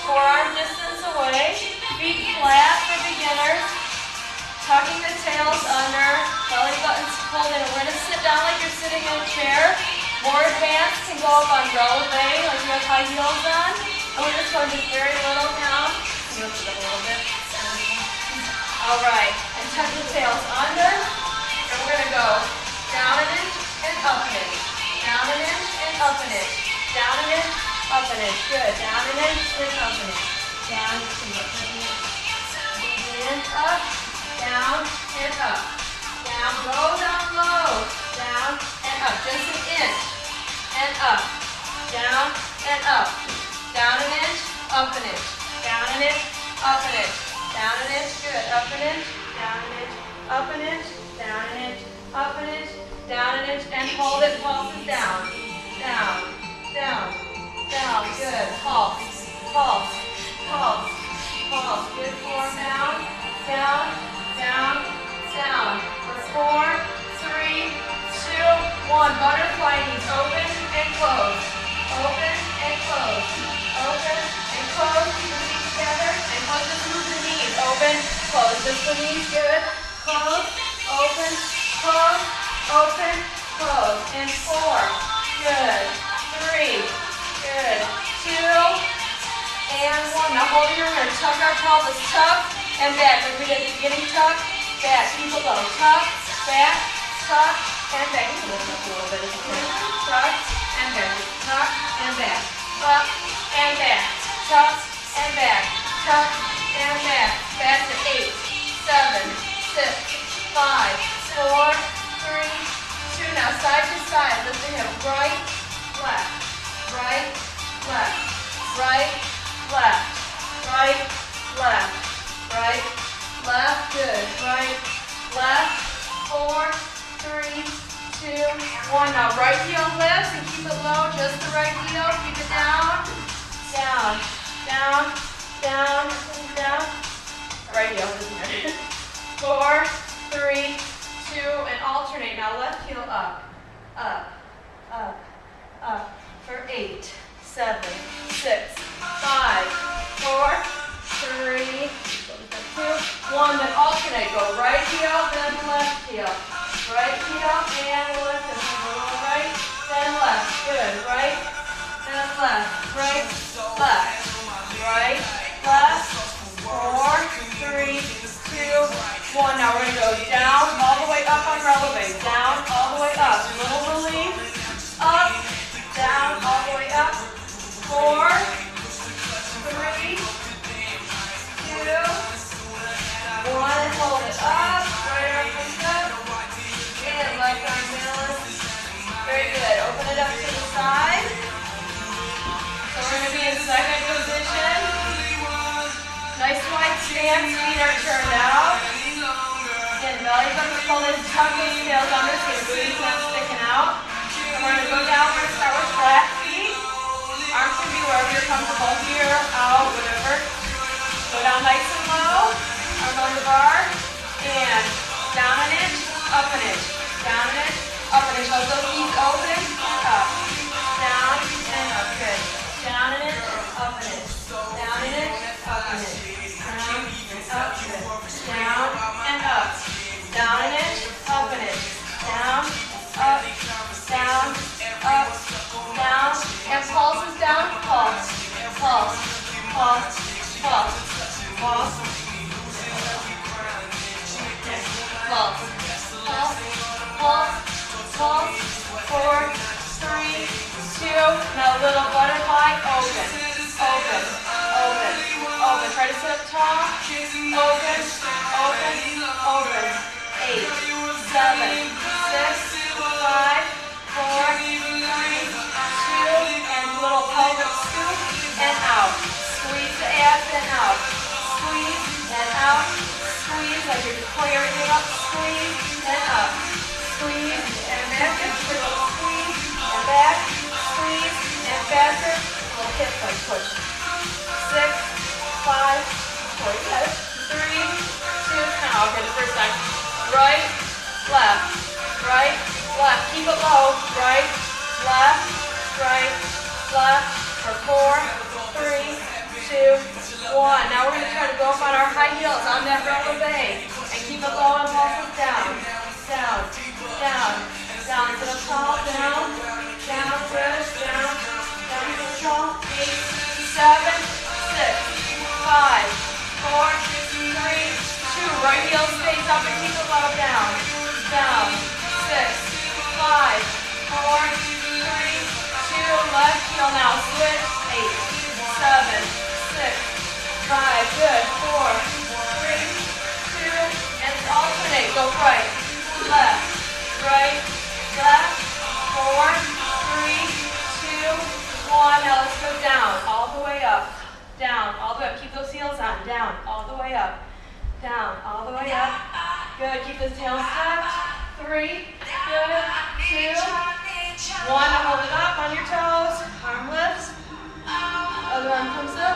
Forearm distance away. Feet flat for beginners. Tucking the tails under. Belly buttons pulled in. We're going to sit down like you're sitting in a chair. More advanced can go up on releve, like you have high heels on. And we're just going just very little down. Lift it up a little bit. All right. And tuck the tails under. And we're going to go down an inch and up an inch. Down an inch and up an inch. Down an inch, up an inch. Good. Down an inch and up an inch. Down and up. Down and up. Down, low, down, low. Down and up. Just an inch and up. Down and up. Down an inch, up an inch. Down an inch, up an inch. Down an inch, good. Up an inch, down an inch, up an inch, down an inch, up an inch, down an inch, and hold it. Pulses down. Down, down, down. Good. Pulse, pulse, pulse, pulse. Good. Form down, down, down, down. For 4, 3, 2, 1. Butterfly knees. Open and close. Open and close. Open and close. Keep the feet together. And close. Just move the knees. Open, close. Just the knees. Good. Close. Open. Close. Open. Close. And 4. Good. 3. Good. 2. And 1. Now hold your hand. Tuck our pelvis. Tuck and back. Like we did at the beginning. Tuck. Back. Keep it low. Tuck. Back. Tuck. And back. You can lift up a little bit if you can. Tuck and back. Tuck and back. Up and back. Tuck and back. Tuck and back. Back to 8, 7, 6, 5, 4, 3, 2. Now side to side. Lift the hip. Right, left. Right, left. Right, left. Right, left. Right, left. Good. Right, left. 4, 3, 2, 1. Now right heel lifts and keep it low. Just the right heel. Keep it down. Down. Down. Down. Down. Right heel. 4, 3, 2, and alternate. Now left heel up. Up. Up. Up. For 8, 7, 6, 5, 4, 3, 2, 1. Then alternate. Go right heel, then left heel. Right heel and lift. And a little right, then left. Good. Right, then left. Right, left. Right, left. 4, 3, 2, 1. Now we're going to go down, all the way up on releve. Down, all the way up. Little relief. Up, down, all the way up. 4, 3, 2, 1. And hold it up. Right arm comes up. And left arm balance. Very good. Open it up to the side. So we're going to be in second position. Nice wide stance. Feet are turned out. Again, belly button pulled in. Tuck those tails under so your booty's not sticking out. And we're going to go down. We're going to start with flat feet. Arms can be wherever you're comfortable. Here, out, whatever. Go down nice and low. Arm on the bar. And down an inch, up an inch. Down an inch, up an inch. Hold those knees open, up. Down and up. Good. Down an inch, up an inch. Down an inch, up an inch. Down and up. Good. Down and up. Down an inch, up an inch. Down, up, down, up, down. And pulse is down. Pulse. Pulse. Pulse. Pulse. Pulse. Pulse. Pulse. Pulse, pulse, 4, 3, 2. Now little butterfly, open, open, open, open. Try to sit up tall. Open, open, open. 8, 7, 6, 5, 4, 3, 2. And little pelvic scoop and out. Squeeze the abs and out. Squeeze and out. Squeeze like you're just pulling everything up. Squeeze and up. Squeeze and back, and squeeze and back, squeeze and faster. Little hip like push. 6, 5, 4, you got it. 3, 2, now okay, the first time. Right, left, right, left. Keep it low. Right, left, right, left. For 4, 3, 2, high heels on that roller blade. And keep it low and pulses down. Down, down, down to the tall, down, down, push, down, down to the tall. 8, 7, 6, 5, 4, 3, 2. Right heel stays up and keep it low, down, down. 6, 5, 4, 3, 2. Left heel now, switch. 8, 7, 6, 5, good. 4, 3, 2, and alternate. Go right, left, right, left. 4, 3, 2, 1. Now let's go down, all the way up. Down, all the way up. Keep those heels on. Down, all the way up. Down, all the way up. Good. Keep those tails tucked. 3, good. 2, 1. Hold it up on your toes. Arm lifts. Other arm comes up.